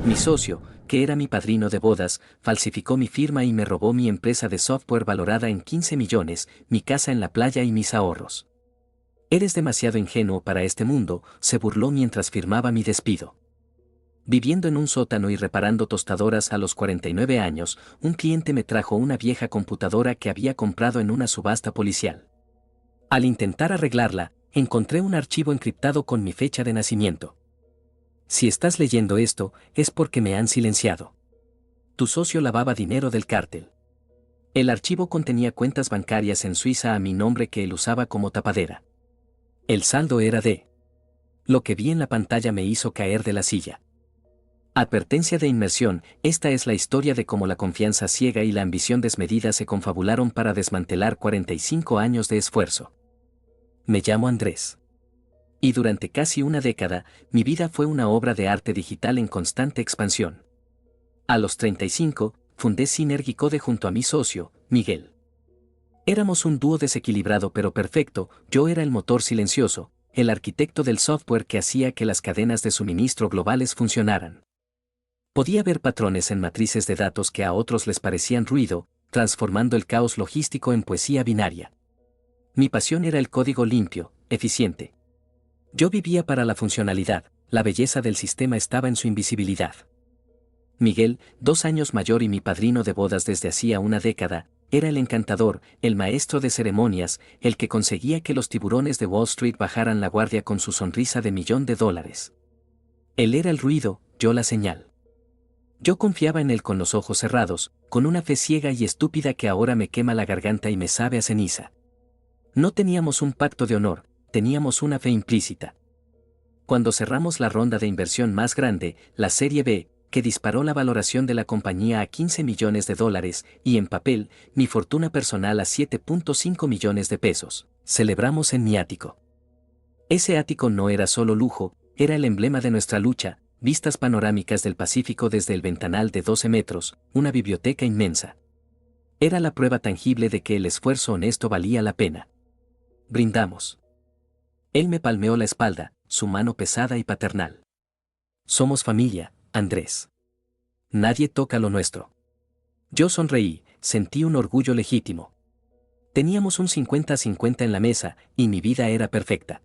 Mi socio, que era mi padrino de bodas, falsificó mi firma y me robó mi empresa de software valorada en 15 millones, mi casa en la playa y mis ahorros. Eres demasiado ingenuo para este mundo, se burló mientras firmaba mi despido. Viviendo en un sótano y reparando tostadoras a los 49 años, un cliente me trajo una vieja computadora que había comprado en una subasta policial. Al intentar arreglarla, encontré un archivo encriptado con mi fecha de nacimiento. Si estás leyendo esto, es porque me han silenciado. Tu socio lavaba dinero del cártel. El archivo contenía cuentas bancarias en Suiza a mi nombre que él usaba como tapadera. El saldo era de... Lo que vi en la pantalla me hizo caer de la silla. Advertencia de inmersión, esta es la historia de cómo la confianza ciega y la ambición desmedida se confabularon para desmantelar 45 años de esfuerzo. Me llamo Andrés. Y durante casi una década, mi vida fue una obra de arte digital en constante expansión. A los 35, fundé Synergy Code junto a mi socio, Miguel. Éramos un dúo desequilibrado pero perfecto, yo era el motor silencioso, el arquitecto del software que hacía que las cadenas de suministro globales funcionaran. Podía ver patrones en matrices de datos que a otros les parecían ruido, transformando el caos logístico en poesía binaria. Mi pasión era el código limpio, eficiente. Yo vivía para la funcionalidad, la belleza del sistema estaba en su invisibilidad. Miguel, 2 años mayor y mi padrino de bodas desde hacía una década, era el encantador, el maestro de ceremonias, el que conseguía que los tiburones de Wall Street bajaran la guardia con su sonrisa de $1.000.000. Él era el ruido, yo la señal. Yo confiaba en él con los ojos cerrados, con una fe ciega y estúpida que ahora me quema la garganta y me sabe a ceniza. No teníamos un pacto de honor, teníamos una fe implícita. Cuando cerramos la ronda de inversión más grande, la Serie B, que disparó la valoración de la compañía a $15 millones, y en papel, mi fortuna personal a $7.5 millones, celebramos en mi ático. Ese ático no era solo lujo, era el emblema de nuestra lucha, vistas panorámicas del Pacífico desde el ventanal de 12 metros, una biblioteca inmensa. Era la prueba tangible de que el esfuerzo honesto valía la pena. Brindamos. Él me palmeó la espalda, su mano pesada y paternal. Somos familia, Andrés. Nadie toca lo nuestro. Yo sonreí, sentí un orgullo legítimo. Teníamos un 50-50 en la mesa, y mi vida era perfecta.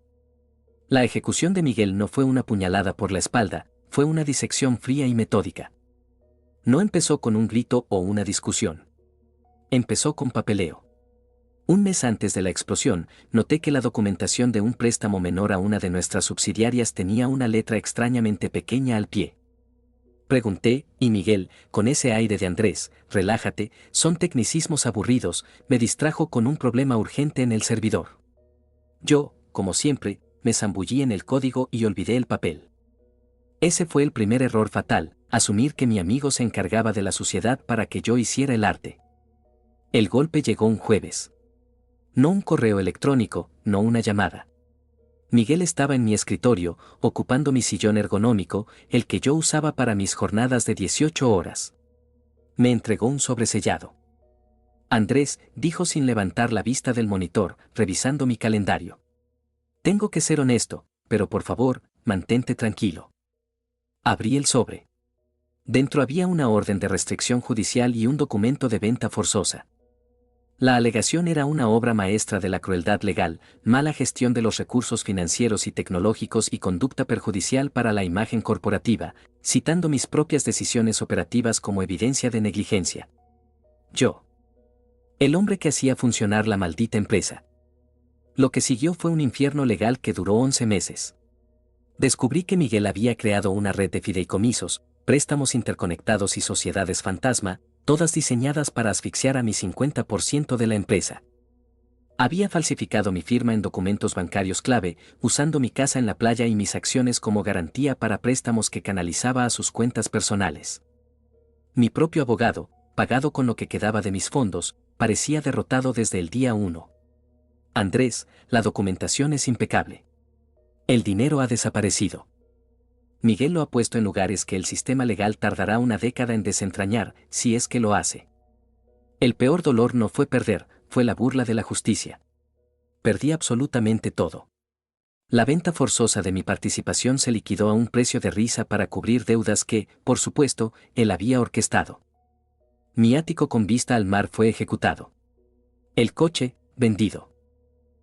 La ejecución de Miguel no fue una puñalada por la espalda, fue una disección fría y metódica. No empezó con un grito o una discusión. Empezó con papeleo. Un mes antes de la explosión, noté que la documentación de un préstamo menor a una de nuestras subsidiarias tenía una letra extrañamente pequeña al pie. Pregunté, y Miguel, con ese aire de Andrés, relájate, son tecnicismos aburridos, me distrajo con un problema urgente en el servidor. Yo, como siempre, me zambullí en el código y olvidé el papel. Ese fue el primer error fatal, asumir que mi amigo se encargaba de la suciedad para que yo hiciera el arte. El golpe llegó un jueves. No un correo electrónico, no una llamada. Miguel estaba en mi escritorio, ocupando mi sillón ergonómico, el que yo usaba para mis jornadas de 18 horas. Me entregó un sobresellado. Andrés, dijo sin levantar la vista del monitor, revisando mi calendario. Tengo que ser honesto, pero por favor, mantente tranquilo. Abrí el sobre. Dentro había una orden de restricción judicial y un documento de venta forzosa. La alegación era una obra maestra de la crueldad legal, mala gestión de los recursos financieros y tecnológicos y conducta perjudicial para la imagen corporativa, citando mis propias decisiones operativas como evidencia de negligencia. Yo. El hombre que hacía funcionar la maldita empresa. Lo que siguió fue un infierno legal que duró 11 meses. Descubrí que Miguel había creado una red de fideicomisos, préstamos interconectados y sociedades fantasma, todas diseñadas para asfixiar a mi 50% de la empresa. Había falsificado mi firma en documentos bancarios clave, usando mi casa en la playa y mis acciones como garantía para préstamos que canalizaba a sus cuentas personales. Mi propio abogado, pagado con lo que quedaba de mis fondos, parecía derrotado desde el día 1. Andrés, la documentación es impecable. El dinero ha desaparecido. Miguel lo ha puesto en lugares que el sistema legal tardará una década en desentrañar, si es que lo hace. El peor dolor no fue perder, fue la burla de la justicia. Perdí absolutamente todo. La venta forzosa de mi participación se liquidó a un precio de risa para cubrir deudas que, por supuesto, él había orquestado. Mi ático con vista al mar fue ejecutado. El coche, vendido.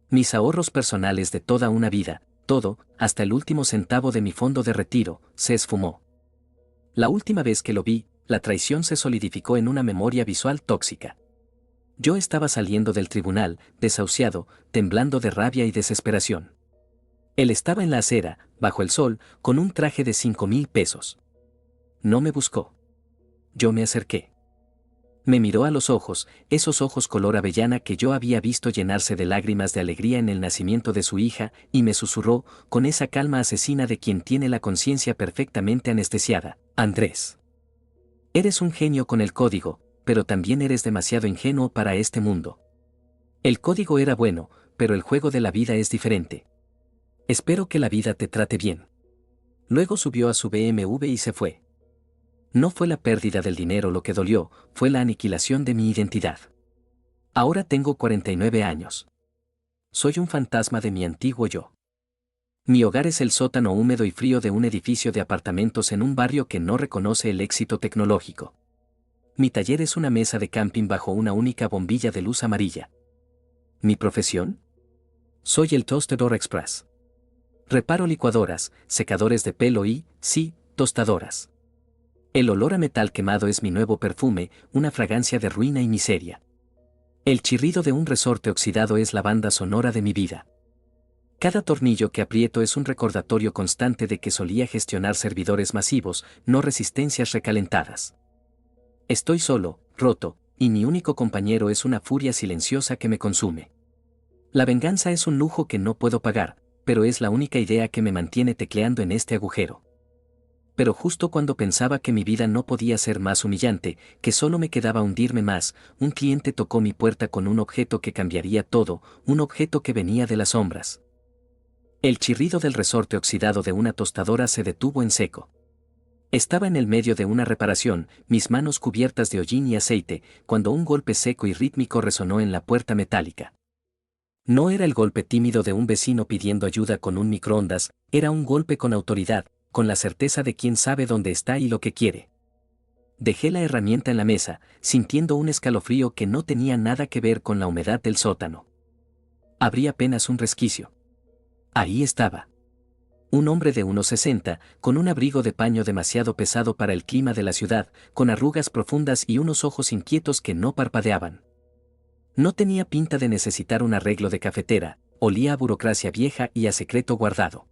Mis ahorros personales de toda una vida, todo, hasta el último centavo de mi fondo de retiro, se esfumó. La última vez que lo vi, la traición se solidificó en una memoria visual tóxica. Yo estaba saliendo del tribunal, desahuciado, temblando de rabia y desesperación. Él estaba en la acera, bajo el sol, con un traje de 5,000 pesos. No me buscó. Yo me acerqué. Me miró a los ojos, esos ojos color avellana que yo había visto llenarse de lágrimas de alegría en el nacimiento de su hija, y me susurró, con esa calma asesina de quien tiene la conciencia perfectamente anestesiada: Andrés. Eres un genio con el código, pero también eres demasiado ingenuo para este mundo. El código era bueno, pero el juego de la vida es diferente. Espero que la vida te trate bien. Luego subió a su BMW y se fue. No fue la pérdida del dinero lo que dolió, fue la aniquilación de mi identidad. Ahora tengo 49 años. Soy un fantasma de mi antiguo yo. Mi hogar es el sótano húmedo y frío de un edificio de apartamentos en un barrio que no reconoce el éxito tecnológico. Mi taller es una mesa de camping bajo una única bombilla de luz amarilla. ¿Mi profesión? Soy el Tostador Express. Reparo licuadoras, secadores de pelo y, sí, tostadoras. El olor a metal quemado es mi nuevo perfume, una fragancia de ruina y miseria. El chirrido de un resorte oxidado es la banda sonora de mi vida. Cada tornillo que aprieto es un recordatorio constante de que solía gestionar servidores masivos, no resistencias recalentadas. Estoy solo, roto, y mi único compañero es una furia silenciosa que me consume. La venganza es un lujo que no puedo pagar, pero es la única idea que me mantiene tecleando en este agujero. Pero justo cuando pensaba que mi vida no podía ser más humillante, que solo me quedaba hundirme más, un cliente tocó mi puerta con un objeto que cambiaría todo, un objeto que venía de las sombras. El chirrido del resorte oxidado de una tostadora se detuvo en seco. Estaba en el medio de una reparación, mis manos cubiertas de hollín y aceite, cuando un golpe seco y rítmico resonó en la puerta metálica. No era el golpe tímido de un vecino pidiendo ayuda con un microondas, era un golpe con autoridad, con la certeza de quien sabe dónde está y lo que quiere. Dejé la herramienta en la mesa, sintiendo un escalofrío que no tenía nada que ver con la humedad del sótano. Abrí apenas un resquicio. Ahí estaba. Un hombre de unos 60, con un abrigo de paño demasiado pesado para el clima de la ciudad, con arrugas profundas y unos ojos inquietos que no parpadeaban. No tenía pinta de necesitar un arreglo de cafetera, olía a burocracia vieja y a secreto guardado.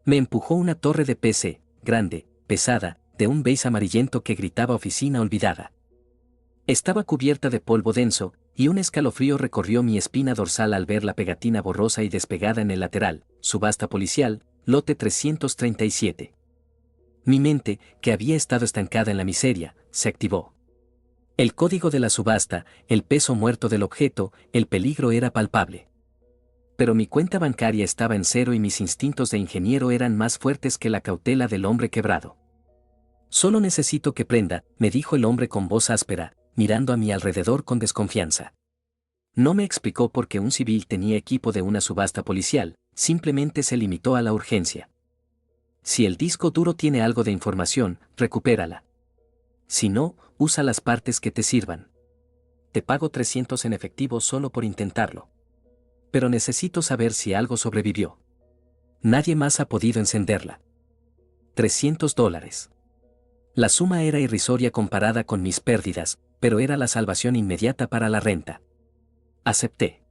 Me empujó una torre de PC, grande, pesada, de un beige amarillento que gritaba oficina olvidada. Estaba cubierta de polvo denso, y un escalofrío recorrió mi espina dorsal al ver la pegatina borrosa y despegada en el lateral: subasta policial, lote 337. Mi mente, que había estado estancada en la miseria, se activó. El código de la subasta, el peso muerto del objeto, el peligro era palpable. Pero mi cuenta bancaria estaba en cero y mis instintos de ingeniero eran más fuertes que la cautela del hombre quebrado. Solo necesito que prenda, me dijo el hombre con voz áspera, mirando a mi alrededor con desconfianza. No me explicó por qué un civil tenía equipo de una subasta policial, simplemente se limitó a la urgencia. Si el disco duro tiene algo de información, recupérala. Si no, usa las partes que te sirvan. Te pago 300 en efectivo solo por intentarlo. Pero necesito saber si algo sobrevivió. Nadie más ha podido encenderla. $300. La suma era irrisoria comparada con mis pérdidas, pero era la salvación inmediata para la renta. Acepté.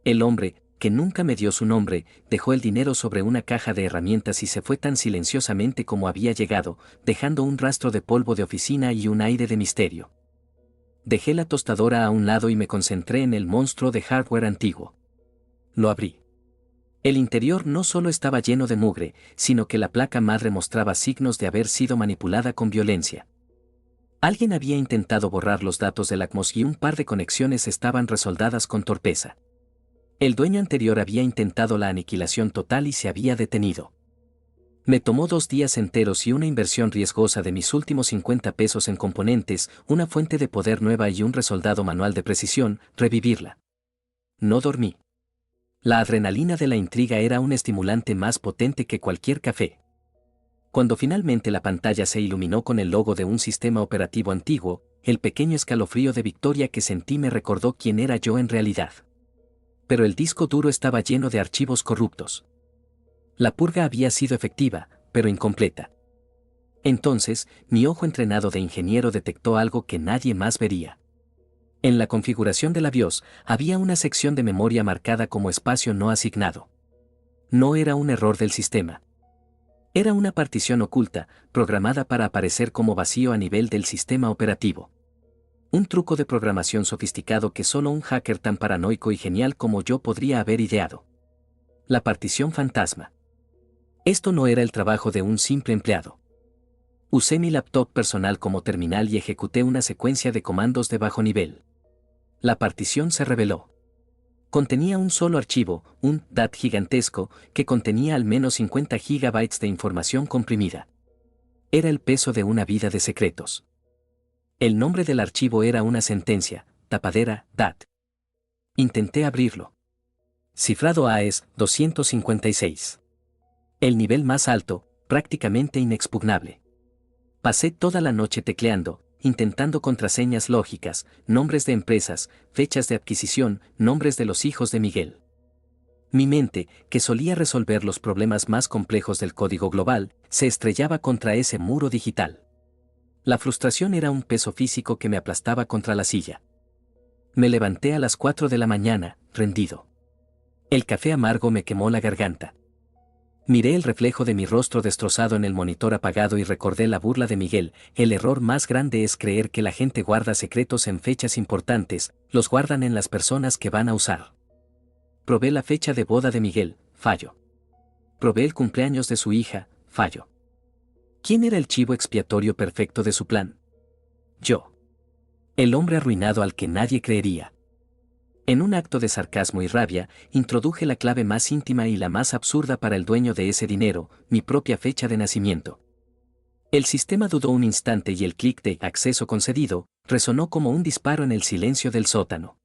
El hombre, que nunca me dio su nombre, dejó el dinero sobre una caja de herramientas y se fue tan silenciosamente como había llegado, dejando un rastro de polvo de oficina y un aire de misterio. Dejé la tostadora a un lado y me concentré en el monstruo de hardware antiguo. Lo abrí. El interior no solo estaba lleno de mugre, sino que la placa madre mostraba signos de haber sido manipulada con violencia. Alguien había intentado borrar los datos del ACMOS y un par de conexiones estaban resoldadas con torpeza. El dueño anterior había intentado la aniquilación total y se había detenido. Me tomó 2 días enteros y una inversión riesgosa de mis últimos 50 pesos en componentes, una fuente de poder nueva y un resoldado manual de precisión, revivirla. No dormí. La adrenalina de la intriga era un estimulante más potente que cualquier café. Cuando finalmente la pantalla se iluminó con el logo de un sistema operativo antiguo, el pequeño escalofrío de victoria que sentí me recordó quién era yo en realidad. Pero el disco duro estaba lleno de archivos corruptos. La purga había sido efectiva, pero incompleta. Entonces, mi ojo entrenado de ingeniero detectó algo que nadie más vería. En la configuración de la BIOS había una sección de memoria marcada como espacio no asignado. No era un error del sistema. Era una partición oculta, programada para aparecer como vacío a nivel del sistema operativo. Un truco de programación sofisticado que solo un hacker tan paranoico y genial como yo podría haber ideado. La partición fantasma. Esto no era el trabajo de un simple empleado. Usé mi laptop personal como terminal y ejecuté una secuencia de comandos de bajo nivel. La partición se reveló. Contenía un solo archivo, un DAT gigantesco, que contenía al menos 50 gigabytes de información comprimida. Era el peso de una vida de secretos. El nombre del archivo era una sentencia, tapadera, DAT. Intenté abrirlo. Cifrado AES 256. El nivel más alto, prácticamente inexpugnable. Pasé toda la noche tecleando, intentando contraseñas lógicas, nombres de empresas, fechas de adquisición, nombres de los hijos de Miguel. Mi mente, que solía resolver los problemas más complejos del código global, se estrellaba contra ese muro digital. La frustración era un peso físico que me aplastaba contra la silla. Me levanté a las 4 de la mañana, rendido. El café amargo me quemó la garganta. Miré el reflejo de mi rostro destrozado en el monitor apagado y recordé la burla de Miguel: el error más grande es creer que la gente guarda secretos en fechas importantes, los guardan en las personas que van a usar. Probé la fecha de boda de Miguel, fallo. Probé el cumpleaños de su hija, fallo. ¿Quién era el chivo expiatorio perfecto de su plan? Yo. El hombre arruinado al que nadie creería. En un acto de sarcasmo y rabia, introduje la clave más íntima y la más absurda para el dueño de ese dinero, mi propia fecha de nacimiento. El sistema dudó un instante y el clic de acceso concedido resonó como un disparo en el silencio del sótano.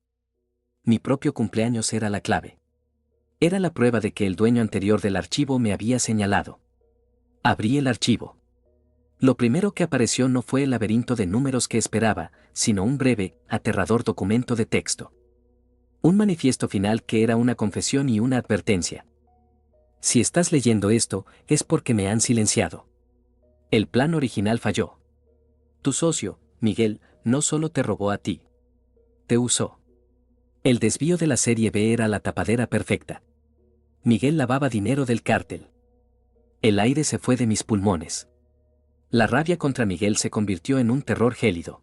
Mi propio cumpleaños era la clave. Era la prueba de que el dueño anterior del archivo me había señalado. Abrí el archivo. Lo primero que apareció no fue el laberinto de números que esperaba, sino un breve, aterrador documento de texto. Un manifiesto final que era una confesión y una advertencia. Si estás leyendo esto, es porque me han silenciado. El plan original falló. Tu socio, Miguel, no solo te robó a ti. Te usó. El desvío de la serie B era la tapadera perfecta. Miguel lavaba dinero del cártel. El aire se fue de mis pulmones. La rabia contra Miguel se convirtió en un terror gélido.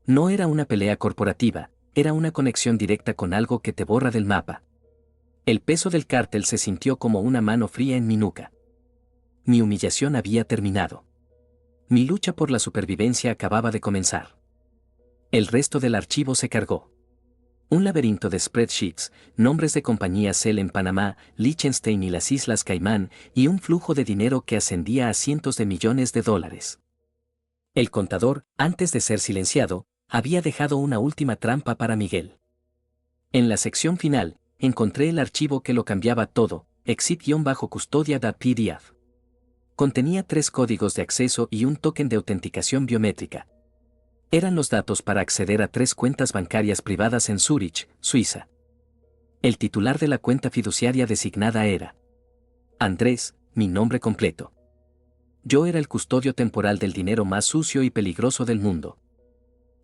No era una pelea corporativa, era una conexión directa con algo que te borra del mapa. El peso del cártel se sintió como una mano fría en mi nuca. Mi humillación había terminado. Mi lucha por la supervivencia acababa de comenzar. El resto del archivo se cargó. Un laberinto de spreadsheets, nombres de compañías Cel en Panamá, Liechtenstein y las Islas Caimán, y un flujo de dinero que ascendía a cientos de millones de dólares. El contador, antes de ser silenciado, había dejado una última trampa para Miguel. En la sección final, encontré el archivo que lo cambiaba todo, exit-custodia.pdf. Contenía 3 códigos de acceso y un token de autenticación biométrica. Eran los datos para acceder a 3 cuentas bancarias privadas en Zúrich, Suiza. El titular de la cuenta fiduciaria designada era Andrés, mi nombre completo. Yo era el custodio temporal del dinero más sucio y peligroso del mundo.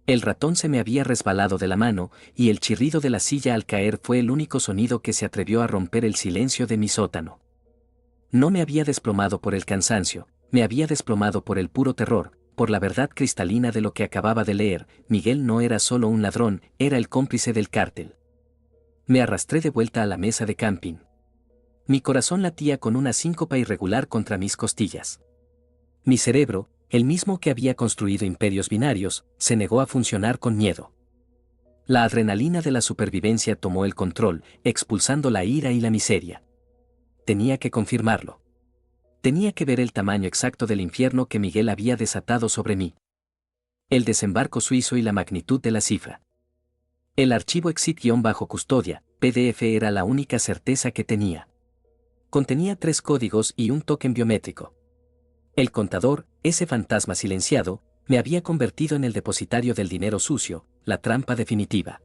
El ratón se me había resbalado de la mano, y el chirrido de la silla al caer fue el único sonido que se atrevió a romper el silencio de mi sótano. No me había desplomado por el cansancio, me había desplomado por el puro terror, por la verdad cristalina de lo que acababa de leer: Miguel no era solo un ladrón, era el cómplice del cártel. Me arrastré de vuelta a la mesa de camping. Mi corazón latía con una síncopa irregular contra mis costillas. Mi cerebro, el mismo que había construido imperios binarios, se negó a funcionar con miedo. La adrenalina de la supervivencia tomó el control, expulsando la ira y la miseria. Tenía que confirmarlo. Tenía que ver el tamaño exacto del infierno que Miguel había desatado sobre mí. El desembarco suizo y la magnitud de la cifra. El archivo exit-custodia, PDF era la única certeza que tenía. Contenía 3 códigos y un token biométrico. El contador, ese fantasma silenciado, me había convertido en el depositario del dinero sucio, la trampa definitiva.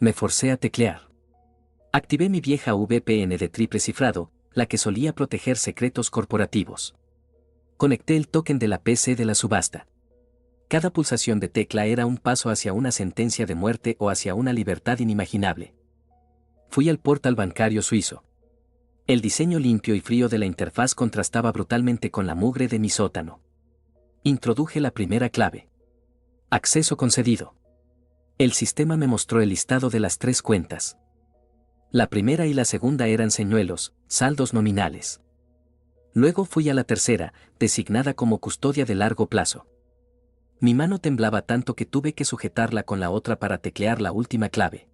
Me forcé a teclear. Activé mi vieja VPN de triple cifrado, la que solía proteger secretos corporativos. Conecté el token de la PC de la subasta. Cada pulsación de tecla era un paso hacia una sentencia de muerte o hacia una libertad inimaginable. Fui al portal bancario suizo. El diseño limpio y frío de la interfaz contrastaba brutalmente con la mugre de mi sótano. Introduje la primera clave. Acceso concedido. El sistema me mostró el listado de las 3 cuentas. La primera y la segunda eran señuelos, saldos nominales. Luego fui a la tercera, designada como custodia de largo plazo. Mi mano temblaba tanto que tuve que sujetarla con la otra para teclear la última clave.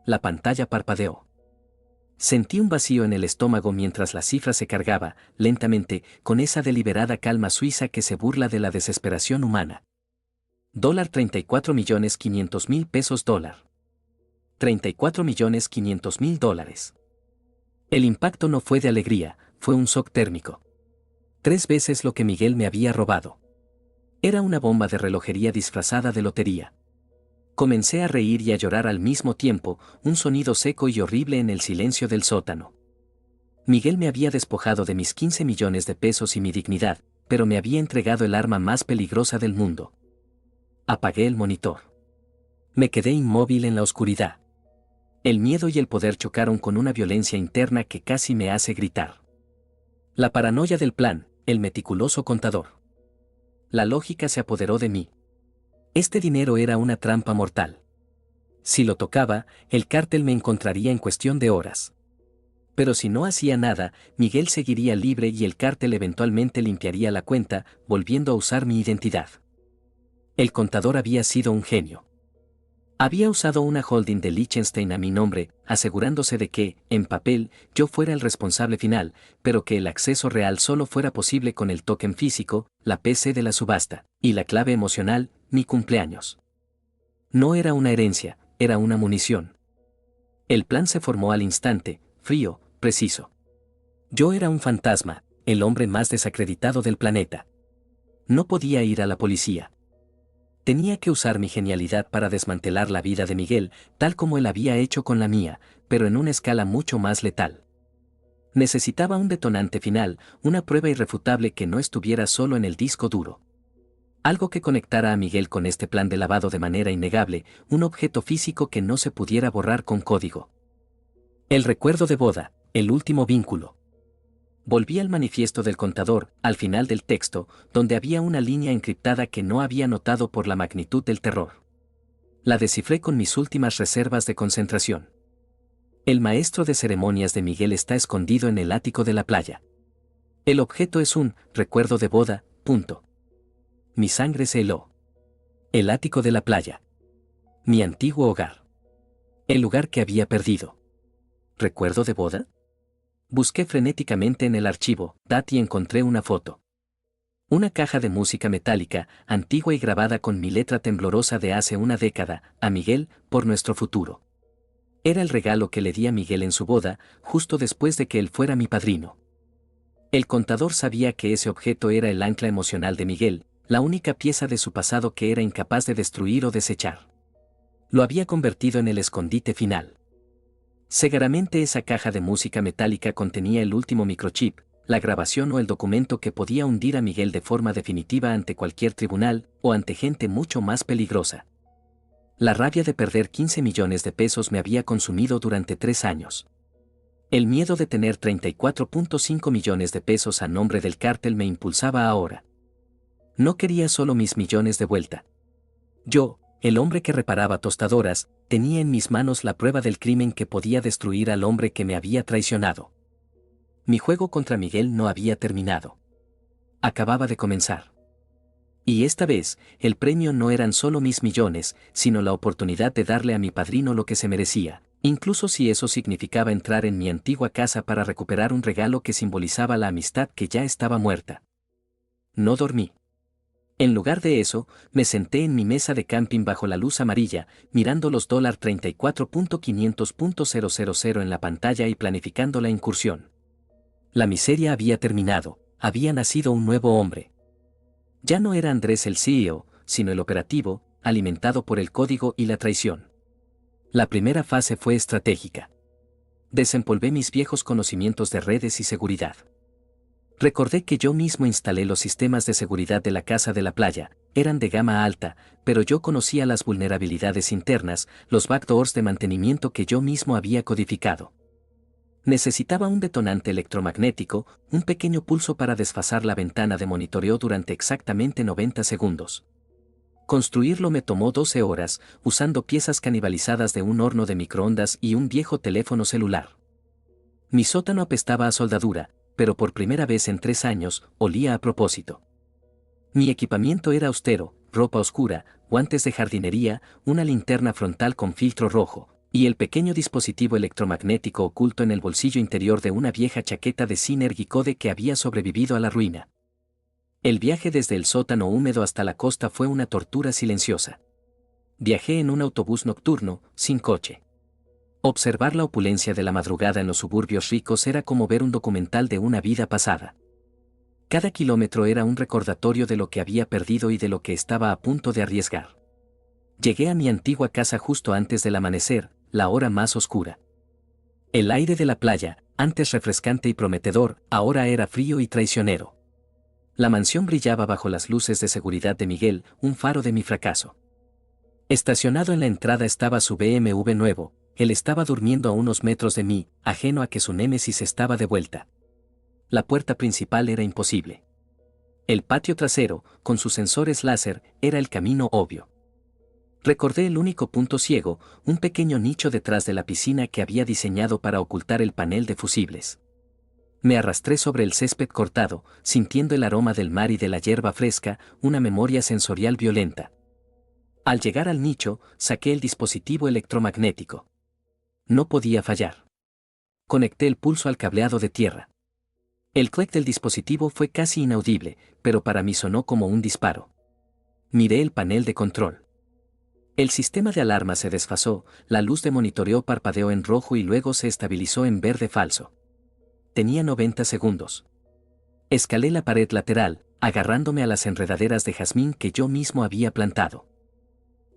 La pantalla parpadeó. Sentí un vacío en el estómago mientras la cifra se cargaba, lentamente, con esa deliberada calma suiza que se burla de la desesperación humana. $34.500.000 dólar. $34.500.000. El impacto no fue de alegría, fue un shock térmico. 3 veces lo que Miguel me había robado. Era una bomba de relojería disfrazada de lotería. Comencé a reír y a llorar al mismo tiempo, un sonido seco y horrible en el silencio del sótano. Miguel me había despojado de mis 15 millones de pesos y mi dignidad, pero me había entregado el arma más peligrosa del mundo. Apagué el monitor. Me quedé inmóvil en la oscuridad. El miedo y el poder chocaron con una violencia interna que casi me hace gritar. La paranoia del plan, el meticuloso contador. La lógica se apoderó de mí. Este dinero era una trampa mortal. Si lo tocaba, el cártel me encontraría en cuestión de horas. Pero si no hacía nada, Miguel seguiría libre y el cártel eventualmente limpiaría la cuenta, volviendo a usar mi identidad. El contador había sido un genio. Había usado una holding de Liechtenstein a mi nombre, asegurándose de que, en papel, yo fuera el responsable final, pero que el acceso real solo fuera posible con el token físico, la PC de la subasta, y la clave emocional, mi cumpleaños. No era una herencia, era una munición. El plan se formó al instante, frío, preciso. Yo era un fantasma, el hombre más desacreditado del planeta. No podía ir a la policía. Tenía que usar mi genialidad para desmantelar la vida de Miguel, tal como él había hecho con la mía, pero en una escala mucho más letal. Necesitaba un detonante final, una prueba irrefutable que no estuviera solo en el disco duro. Algo que conectara a Miguel con este plan de lavado de manera innegable, un objeto físico que no se pudiera borrar con código. El recuerdo de boda, el último vínculo. Volví al manifiesto del contador, al final del texto, donde había una línea encriptada que no había notado por la magnitud del terror. La descifré con mis últimas reservas de concentración. El maestro de ceremonias de Miguel está escondido en el ático de la playa. El objeto es un recuerdo de boda, punto. Mi sangre se heló. El ático de la playa. Mi antiguo hogar. El lugar que había perdido. ¿Recuerdo de boda? Busqué frenéticamente en el archivo, y encontré una foto. Una caja de música metálica, antigua y grabada con mi letra temblorosa de hace una década, a Miguel, por nuestro futuro. Era el regalo que le di a Miguel en su boda, justo después de que él fuera mi padrino. El contador sabía que ese objeto era el ancla emocional de Miguel, la única pieza de su pasado que era incapaz de destruir o desechar. Lo había convertido en el escondite final. Seguramente esa caja de música metálica contenía el último microchip, la grabación o el documento que podía hundir a Miguel de forma definitiva ante cualquier tribunal, o ante gente mucho más peligrosa. La rabia de perder 15 millones de pesos me había consumido durante 3 años. El miedo de tener 34.5 millones de pesos a nombre del cártel me impulsaba ahora. No quería solo mis millones de vuelta. Yo, el hombre que reparaba tostadoras, tenía en mis manos la prueba del crimen que podía destruir al hombre que me había traicionado. Mi juego contra Miguel no había terminado. Acababa de comenzar. Y esta vez, el premio no eran solo mis millones, sino la oportunidad de darle a mi padrino lo que se merecía, incluso si eso significaba entrar en mi antigua casa para recuperar un regalo que simbolizaba la amistad que ya estaba muerta. No dormí. En lugar de eso, me senté en mi mesa de camping bajo la luz amarilla, mirando los $34.500.000 en la pantalla y planificando la incursión. La miseria había terminado, había nacido un nuevo hombre. Ya no era Andrés el CEO, sino el operativo, alimentado por el código y la traición. La primera fase fue estratégica. Desempolvé mis viejos conocimientos de redes y seguridad. Recordé que yo mismo instalé los sistemas de seguridad de la casa de la playa, eran de gama alta, pero yo conocía las vulnerabilidades internas, los backdoors de mantenimiento que yo mismo había codificado. Necesitaba un detonante electromagnético, un pequeño pulso para desfasar la ventana de monitoreo durante exactamente 90 segundos. Construirlo me tomó 12 horas, usando piezas canibalizadas de un horno de microondas y un viejo teléfono celular. Mi sótano apestaba a soldadura, pero por primera vez en 3 años, olía a propósito. Mi equipamiento era austero, ropa oscura, guantes de jardinería, una linterna frontal con filtro rojo, y el pequeño dispositivo electromagnético oculto en el bolsillo interior de una vieja chaqueta de Synergy Code que había sobrevivido a la ruina. El viaje desde el sótano húmedo hasta la costa fue una tortura silenciosa. Viajé en un autobús nocturno, sin coche. Observar la opulencia de la madrugada en los suburbios ricos era como ver un documental de una vida pasada. Cada kilómetro era un recordatorio de lo que había perdido y de lo que estaba a punto de arriesgar. Llegué a mi antigua casa justo antes del amanecer, la hora más oscura. El aire de la playa, antes refrescante y prometedor, ahora era frío y traicionero. La mansión brillaba bajo las luces de seguridad de Miguel, un faro de mi fracaso. Estacionado en la entrada estaba su BMW nuevo. Él estaba durmiendo a unos metros de mí, ajeno a que su némesis estaba de vuelta. La puerta principal era imposible. El patio trasero, con sus sensores láser, era el camino obvio. Recordé el único punto ciego, un pequeño nicho detrás de la piscina que había diseñado para ocultar el panel de fusibles. Me arrastré sobre el césped cortado, sintiendo el aroma del mar y de la hierba fresca, una memoria sensorial violenta. Al llegar al nicho, saqué el dispositivo electromagnético. No podía fallar. Conecté el pulso al cableado de tierra. El clic del dispositivo fue casi inaudible, pero para mí sonó como un disparo. Miré el panel de control. El sistema de alarma se desfasó, la luz de monitoreo parpadeó en rojo y luego se estabilizó en verde falso. Tenía 90 segundos. Escalé la pared lateral, agarrándome a las enredaderas de jazmín que yo mismo había plantado.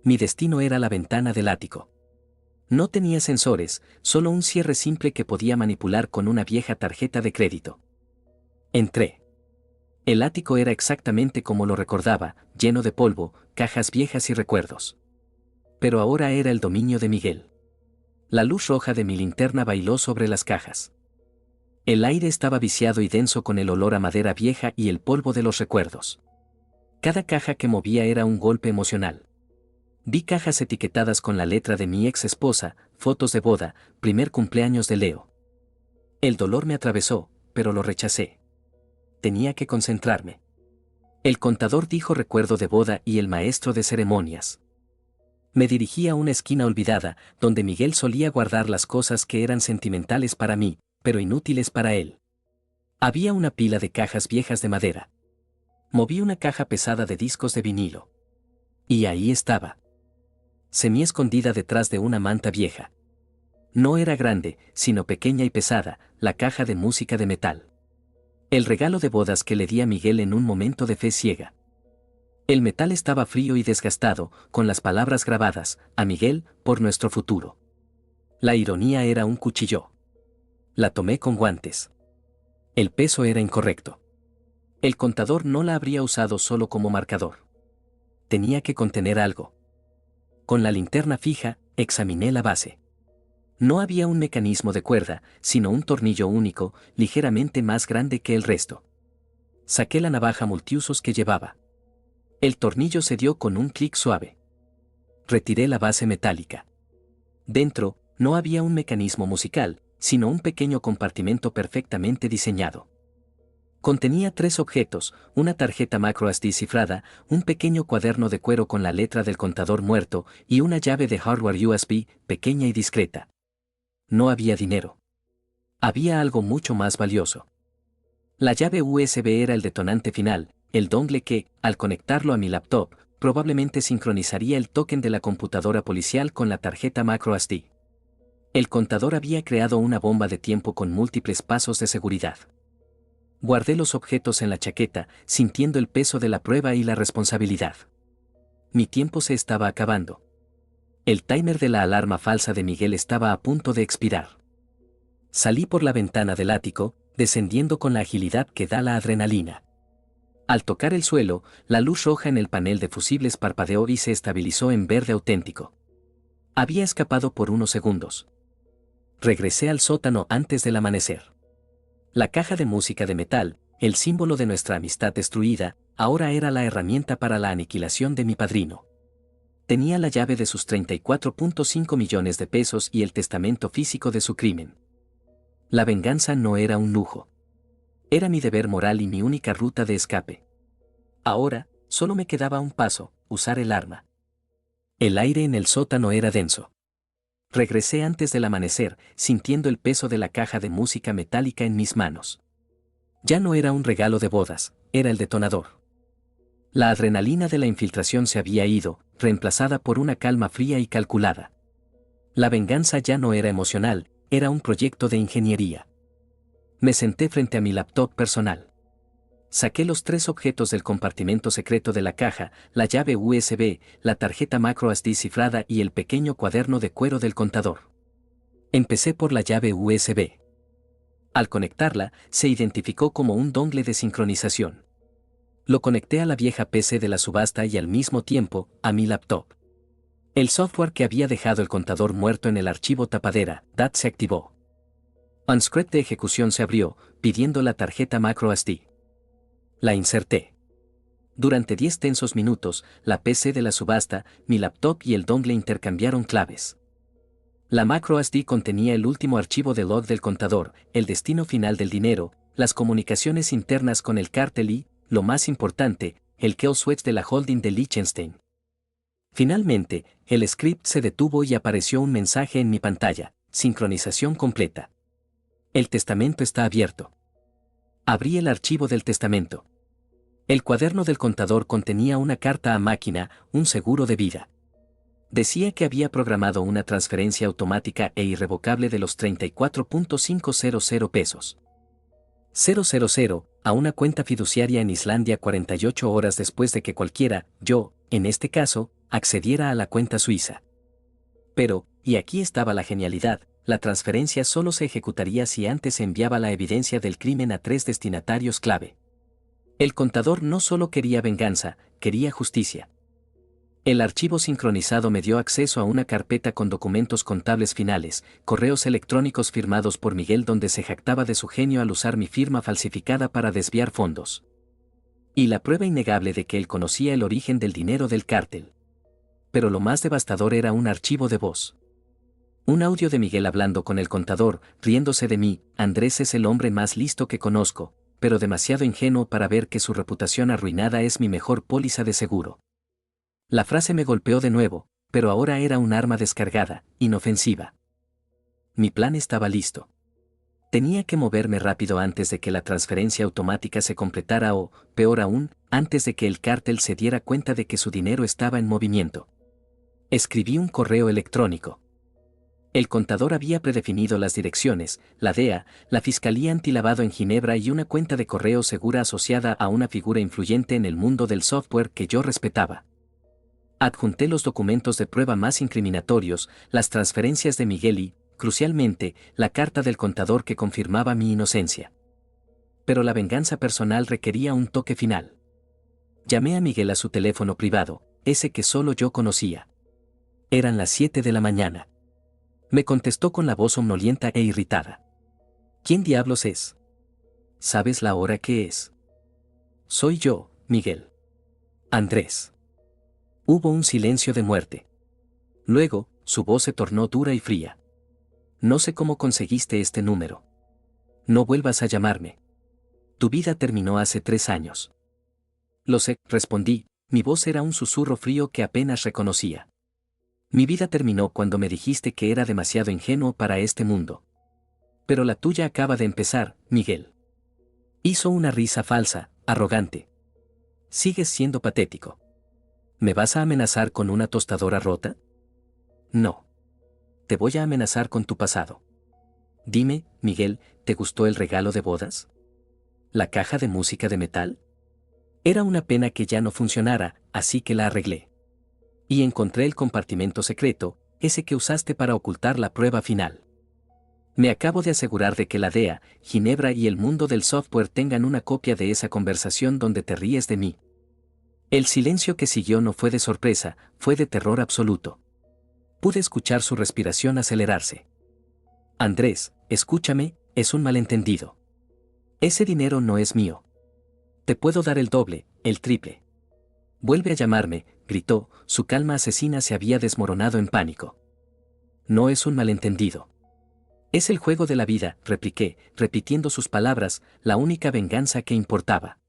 Mi destino era la ventana del ático. No tenía sensores, solo un cierre simple que podía manipular con una vieja tarjeta de crédito. Entré. El ático era exactamente como lo recordaba, lleno de polvo, cajas viejas y recuerdos. Pero ahora era el dominio de Miguel. La luz roja de mi linterna bailó sobre las cajas. El aire estaba viciado y denso con el olor a madera vieja y el polvo de los recuerdos. Cada caja que movía era un golpe emocional. Vi cajas etiquetadas con la letra de mi ex esposa, fotos de boda, primer cumpleaños de Leo. El dolor me atravesó, pero lo rechacé. Tenía que concentrarme. El contador dijo recuerdo de boda y el maestro de ceremonias. Me dirigí a una esquina olvidada, donde Miguel solía guardar las cosas que eran sentimentales para mí, pero inútiles para él. Había una pila de cajas viejas de madera. Moví una caja pesada de discos de vinilo. Y ahí estaba. Semi escondida detrás de una manta vieja. No era grande, sino pequeña y pesada, la caja de música de metal. El regalo de bodas que le di a Miguel en un momento de fe ciega. El metal estaba frío y desgastado, con las palabras grabadas, a Miguel, por nuestro futuro. La ironía era un cuchillo. La tomé con guantes. El peso era incorrecto. El contador no la habría usado solo como marcador. Tenía que contener algo. Con la linterna fija, examiné la base. No había un mecanismo de cuerda, sino un tornillo único, ligeramente más grande que el resto. Saqué la navaja multiusos que llevaba. El tornillo se dio con un clic suave. Retiré la base metálica. Dentro, no había un mecanismo musical, sino un pequeño compartimento perfectamente diseñado. Contenía 3 objetos, una tarjeta macroSD cifrada, un pequeño cuaderno de cuero con la letra del contador muerto y una llave de hardware USB, pequeña y discreta. No había dinero. Había algo mucho más valioso. La llave USB era el detonante final, el dongle que, al conectarlo a mi laptop, probablemente sincronizaría el token de la computadora policial con la tarjeta microSD. El contador había creado una bomba de tiempo con múltiples pasos de seguridad. Guardé los objetos en la chaqueta, sintiendo el peso de la prueba y la responsabilidad. Mi tiempo se estaba acabando. El timer de la alarma falsa de Miguel estaba a punto de expirar. Salí por la ventana del ático, descendiendo con la agilidad que da la adrenalina. Al tocar el suelo, la luz roja en el panel de fusibles parpadeó y se estabilizó en verde auténtico. Había escapado por unos segundos. Regresé al sótano antes del amanecer. La caja de música de metal, el símbolo de nuestra amistad destruida, ahora era la herramienta para la aniquilación de mi padrino. Tenía la llave de sus 34.5 millones de pesos y el testamento físico de su crimen. La venganza no era un lujo. Era mi deber moral y mi única ruta de escape. Ahora, solo me quedaba un paso: usar el arma. El aire en el sótano era denso. Regresé antes del amanecer, sintiendo el peso de la caja de música metálica en mis manos. Ya no era un regalo de bodas, era el detonador. La adrenalina de la infiltración se había ido, reemplazada por una calma fría y calculada. La venganza ya no era emocional, era un proyecto de ingeniería. Me senté frente a mi laptop personal. Saqué los 3 objetos del compartimento secreto de la caja: la llave USB, la tarjeta microSD cifrada y el pequeño cuaderno de cuero del contador. Empecé por la llave USB. Al conectarla, se identificó como un dongle de sincronización. Lo conecté a la vieja PC de la subasta y al mismo tiempo, a mi laptop. El software que había dejado el contador muerto en el archivo tapadera, DAT, se activó. Un script de ejecución se abrió, pidiendo la tarjeta microSD. La inserté. Durante 10 tensos minutos, la PC de la subasta, mi laptop y el dongle intercambiaron claves. La microSD contenía el último archivo de log del contador, el destino final del dinero, las comunicaciones internas con el cártel y, lo más importante, el kill switch de la holding de Liechtenstein. Finalmente, el script se detuvo y apareció un mensaje en mi pantalla: sincronización completa. El testamento está abierto. Abrí el archivo del testamento. El cuaderno del contador contenía una carta a máquina, un seguro de vida. Decía que había programado una transferencia automática e irrevocable de los 34.500 pesos. 000 a una cuenta fiduciaria en Islandia 48 horas después de que cualquiera, yo, en este caso, accediera a la cuenta suiza. Pero, y aquí estaba la genialidad, la transferencia solo se ejecutaría si antes se enviaba la evidencia del crimen a 3 destinatarios clave. El contador no solo quería venganza, quería justicia. El archivo sincronizado me dio acceso a una carpeta con documentos contables finales, correos electrónicos firmados por Miguel donde se jactaba de su genio al usar mi firma falsificada para desviar fondos. Y la prueba innegable de que él conocía el origen del dinero del cártel. Pero lo más devastador era un archivo de voz. Un audio de Miguel hablando con el contador, riéndose de mí: Andrés es el hombre más listo que conozco, pero demasiado ingenuo para ver que su reputación arruinada es mi mejor póliza de seguro. La frase me golpeó de nuevo, pero ahora era un arma descargada, inofensiva. Mi plan estaba listo. Tenía que moverme rápido antes de que la transferencia automática se completara o, peor aún, antes de que el cártel se diera cuenta de que su dinero estaba en movimiento. Escribí un correo electrónico. El contador había predefinido las direcciones: la DEA, la Fiscalía Antilavado en Ginebra y una cuenta de correo segura asociada a una figura influyente en el mundo del software que yo respetaba. Adjunté los documentos de prueba más incriminatorios, las transferencias de Miguel y, crucialmente, la carta del contador que confirmaba mi inocencia. Pero la venganza personal requería un toque final. Llamé a Miguel a su teléfono privado, ese que solo yo conocía. Eran las 7 de la mañana. Me contestó con la voz somnolienta e irritada. ¿Quién diablos es? ¿Sabes la hora que es? Soy yo, Miguel. Andrés. Hubo un silencio de muerte. Luego, su voz se tornó dura y fría. No sé cómo conseguiste este número. No vuelvas a llamarme. Tu vida terminó hace 3 años. Lo sé, respondí, mi voz era un susurro frío que apenas reconocía. Mi vida terminó cuando me dijiste que era demasiado ingenuo para este mundo. Pero la tuya acaba de empezar, Miguel. Hizo una risa falsa, arrogante. Sigues siendo patético. ¿Me vas a amenazar con una tostadora rota? No. Te voy a amenazar con tu pasado. Dime, Miguel, ¿te gustó el regalo de bodas? ¿La caja de música de metal? Era una pena que ya no funcionara, así que la arreglé. Y encontré el compartimento secreto, ese que usaste para ocultar la prueba final. Me acabo de asegurar de que la DEA, Ginebra y el mundo del software tengan una copia de esa conversación donde te ríes de mí. El silencio que siguió no fue de sorpresa, fue de terror absoluto. Pude escuchar su respiración acelerarse. Andrés, escúchame, es un malentendido. Ese dinero no es mío. Te puedo dar el doble, el triple. Vuelve a llamarme, gritó, su calma asesina se había desmoronado en pánico. No es un malentendido. Es el juego de la vida, repliqué, repitiendo sus palabras, la única venganza que importaba.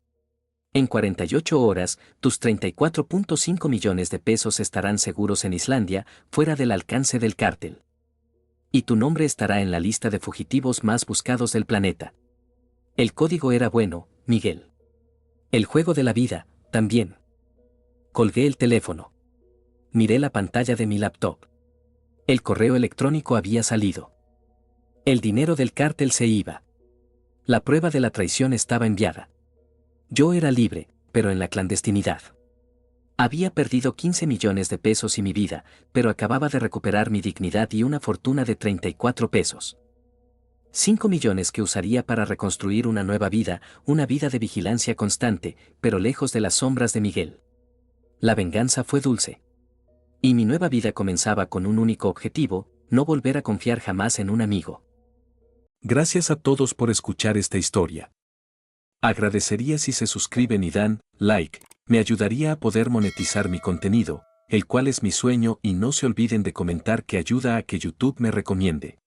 En 48 horas, tus 34.5 millones de pesos estarán seguros en Islandia, fuera del alcance del cártel. Y tu nombre estará en la lista de fugitivos más buscados del planeta. El código era bueno, Miguel. El juego de la vida, también. Colgué el teléfono. Miré la pantalla de mi laptop. El correo electrónico había salido. El dinero del cártel se iba. La prueba de la traición estaba enviada. Yo era libre, pero en la clandestinidad. Había perdido 15 millones de pesos y mi vida, pero acababa de recuperar mi dignidad y una fortuna de 34 pesos. 5 millones que usaría para reconstruir una nueva vida, una vida de vigilancia constante, pero lejos de las sombras de Miguel. La venganza fue dulce. Y mi nueva vida comenzaba con un único objetivo, no volver a confiar jamás en un amigo. Gracias a todos por escuchar esta historia. Agradecería si se suscriben y dan like, me ayudaría a poder monetizar mi contenido, el cual es mi sueño, y no se olviden de comentar que ayuda a que YouTube me recomiende.